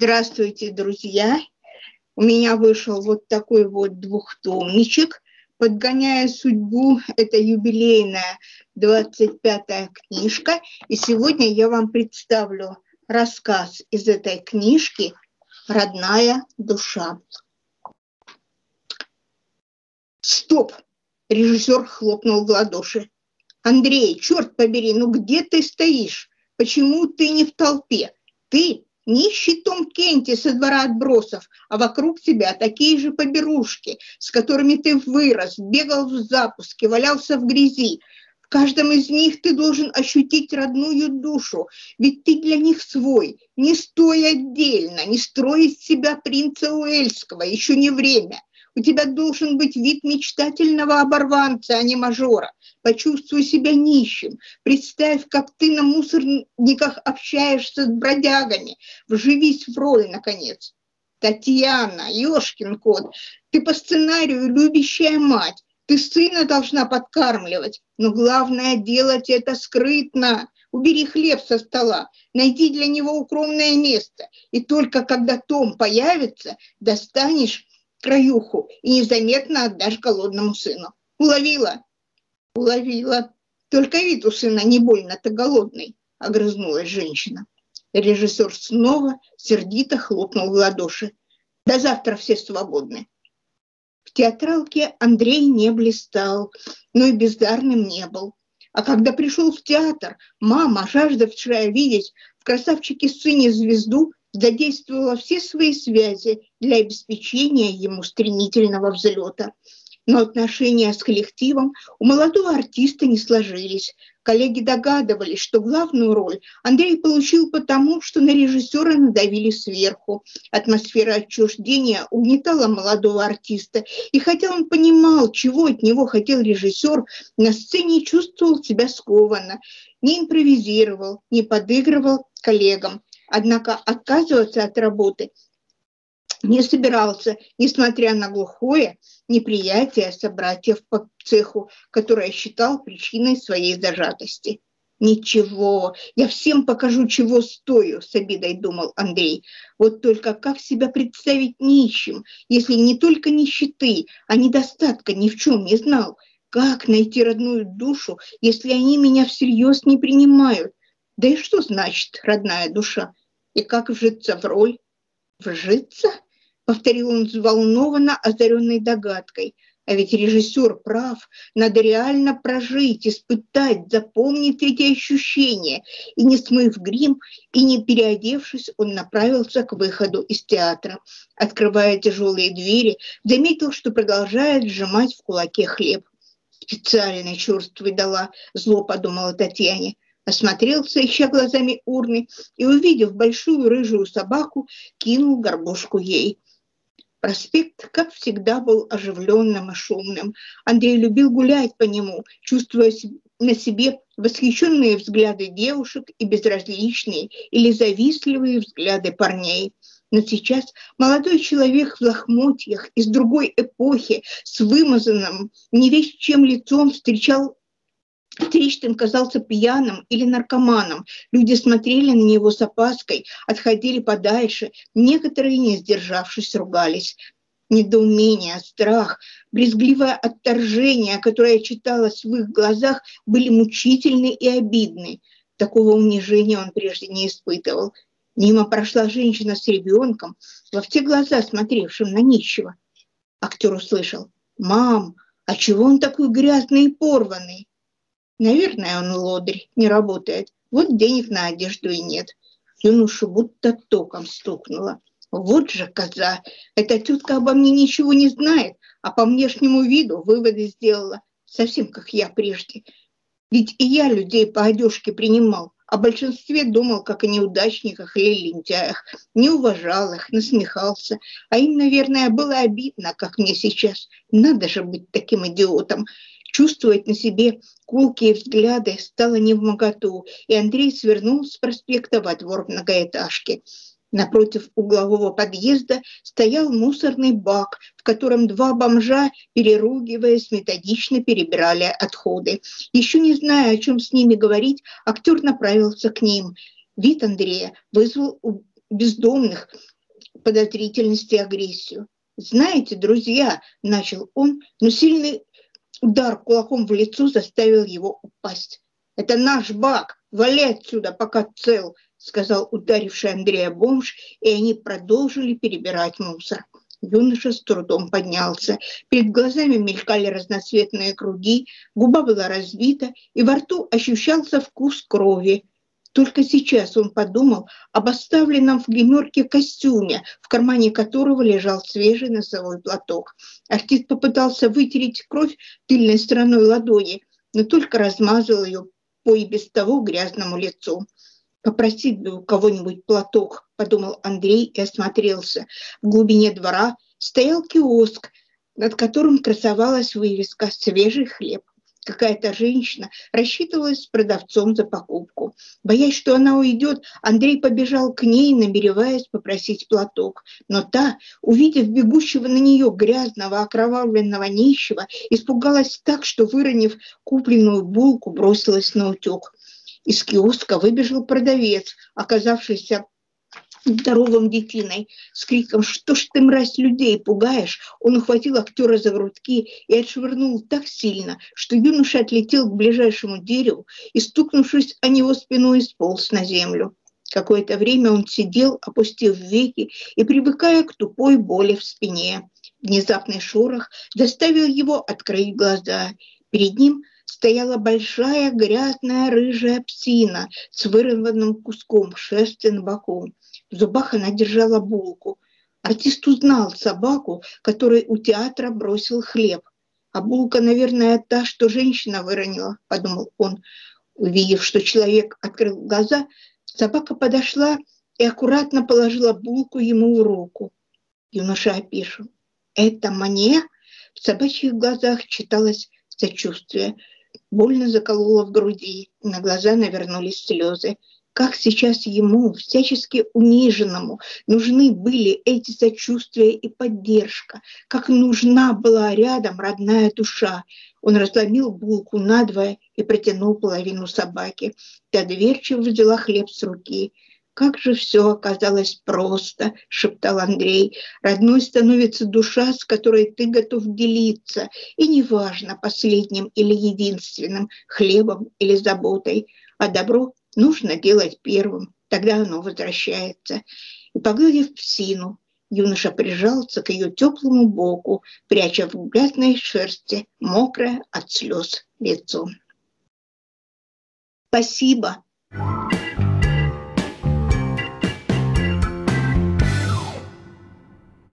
Здравствуйте, друзья! У меня вышел вот такой вот двухтомничек «Подгоняя судьбу». Это юбилейная 25-я книжка. И сегодня я вам представлю рассказ из этой книжки «Родная душа». Стоп! Режиссер хлопнул в ладоши. Андрей, черт побери, ну где ты стоишь? Почему ты не в толпе? Ты нищий Том Кенти со двора отбросов, а вокруг тебя такие же поберушки, с которыми ты вырос, бегал в запуске, валялся в грязи. В каждом из них ты должен ощутить родную душу, ведь ты для них свой. Не стой отдельно, не строй из себя принца Уэльского, еще не время. У тебя должен быть вид мечтательного оборванца, а не мажора. Почувствуй себя нищим. Представь, как ты на мусорниках общаешься с бродягами. Вживись в роль, наконец. Татьяна, ёшкин кот, ты по сценарию любящая мать. Ты сына должна подкармливать. Но главное делать это скрытно. Убери хлеб со стола, найди для него укромное место. И только когда Том появится, достанешь краюху и незаметно отдашь голодному сыну. Уловила? Уловила. Только вид у сына не больно-то голодный, огрызнулась женщина. Режиссер снова сердито хлопнул в ладоши. До завтра все свободны. В театралке Андрей не блистал, но и бездарным не был. А когда пришел в театр, мама, жаждавшая видеть в красавчике-сыне звезду, задействовала все свои связи для обеспечения ему стремительного взлета. Но отношения с коллективом у молодого артиста не сложились. Коллеги догадывались, что главную роль Андрей получил потому, что на режиссера надавили сверху. Атмосфера отчуждения угнетала молодого артиста, и хотя он понимал, чего от него хотел режиссер, на сцене чувствовал себя скованно, не импровизировал, не подыгрывал коллегам. Однако отказываться от работы не собирался, несмотря на глухое неприятие собратьев по цеху, которое считал причиной своей зажатости. «Ничего, я всем покажу, чего стою», — с обидой думал Андрей. «Вот только как себя представить нищим, если не только нищеты, а недостатка ни в чем не знал? Как найти родную душу, если они меня всерьез не принимают? Да и что значит родная душа? И как вжиться в роль?» «Вжиться?» — повторил он взволнованно, озаренной догадкой. А ведь режиссер прав, надо реально прожить, испытать, запомнить эти ощущения. И не смыв грим, и не переодевшись, он направился к выходу из театра. Открывая тяжелые двери, заметил, что продолжает сжимать в кулаке хлеб. «Специальный черт выдала», — зло подумала Татьяне. Осмотрелся, ища глазами урны, и, увидев большую рыжую собаку, кинул горбушку ей. Проспект, как всегда, был оживленным и шумным. Андрей любил гулять по нему, чувствуя на себе восхищенные взгляды девушек и безразличные или завистливые взгляды парней. Но сейчас молодой человек в лохмотьях из другой эпохи с вымазанным не весь чем лицом встречным казался пьяным или наркоманом. Люди смотрели на него с опаской, отходили подальше, некоторые, не сдержавшись, ругались. Недоумение, страх, брезгливое отторжение, которое читалось в их глазах, были мучительны и обидны. Такого унижения он прежде не испытывал. Мимо прошла женщина с ребенком, во все глаза смотревшим на нищего. Актер услышал: «Мам, а чего он такой грязный и порванный?» Наверное, он лодырь, не работает. Вот денег на одежду и нет. Юношу будто током стукнуло. Вот же коза! Эта тетка обо мне ничего не знает, а по внешнему виду выводы сделала, совсем как я прежде. Ведь и я людей по одежке принимал, о большинстве думал, как о неудачниках или лентяях, не уважал их, насмехался. А им, наверное, было обидно, как мне сейчас. Надо же быть таким идиотом. Чувствовать на себе колкие взгляды стало невмоготу, и Андрей свернул с проспекта во двор многоэтажки. Напротив углового подъезда стоял мусорный бак, в котором два бомжа, переругиваясь, методично перебирали отходы. Еще не зная, о чем с ними говорить, актер направился к ним. Вид Андрея вызвал бездомных подозрительность и агрессию. «Знаете, друзья», – начал он, но сильный удар кулаком в лицо заставил его упасть. «Это наш Бак, вали отсюда, пока цел», – сказал ударивший Андрея бомж, и они продолжили перебирать мусор. Юноша с трудом поднялся. Перед глазами мелькали разноцветные круги, губа была разбита, и во рту ощущался вкус крови. Только сейчас он подумал об оставленном в гримерке костюме, в кармане которого лежал свежий носовой платок. Артист попытался вытереть кровь тыльной стороной ладони, но только размазал ее по и без того грязному лицу. «Попросить бы у кого-нибудь платок», – подумал Андрей и осмотрелся. В глубине двора стоял киоск, над которым красовалась вывеска «Свежий хлеб». Какая-то женщина рассчитывалась с продавцом за покупку. Боясь, что она уйдет, Андрей побежал к ней, намереваясь попросить платок. Но та, увидев бегущего на нее грязного, окровавленного нищего, испугалась так, что, выронив купленную булку, бросилась наутек. Из киоска выбежал продавец, оказавшийся здоровым детиной, с криком «Что ж ты, мразь, людей пугаешь?». Он ухватил актера за грудки и отшвырнул так сильно, что юноша отлетел к ближайшему дереву и, стукнувшись о него спиной, сполз на землю. Какое-то время он сидел, опустив веки и привыкая к тупой боли в спине. Внезапный шорох заставил его открыть глаза. Перед ним стояла большая грязная рыжая псина с вырванным куском шерсти на боку. В зубах она держала булку. Артист узнал собаку, которой у театра бросил хлеб. «А булка, наверное, та, что женщина выронила», – подумал он. Увидев, что человек открыл глаза, собака подошла и аккуратно положила булку ему в руку. Юноша опешил. «Это мне?» В собачьих глазах читалось сочувствие. Больно закололо в груди, на глаза навернулись слезы. Как сейчас ему, всячески униженному, нужны были эти сочувствия и поддержка, как нужна была рядом родная душа. Он разломил булку надвое и протянул половину собаке. Та доверчиво взяла хлеб с руки. «Как же все оказалось просто», – шептал Андрей. «Родной становится душа, с которой ты готов делиться, и неважно, последним или единственным, хлебом или заботой, а добро нужно делать первым, тогда оно возвращается». И, погладив псину, юноша прижался к ее теплому боку, пряча в грязной шерсти мокрое от слез лицо. «Спасибо»,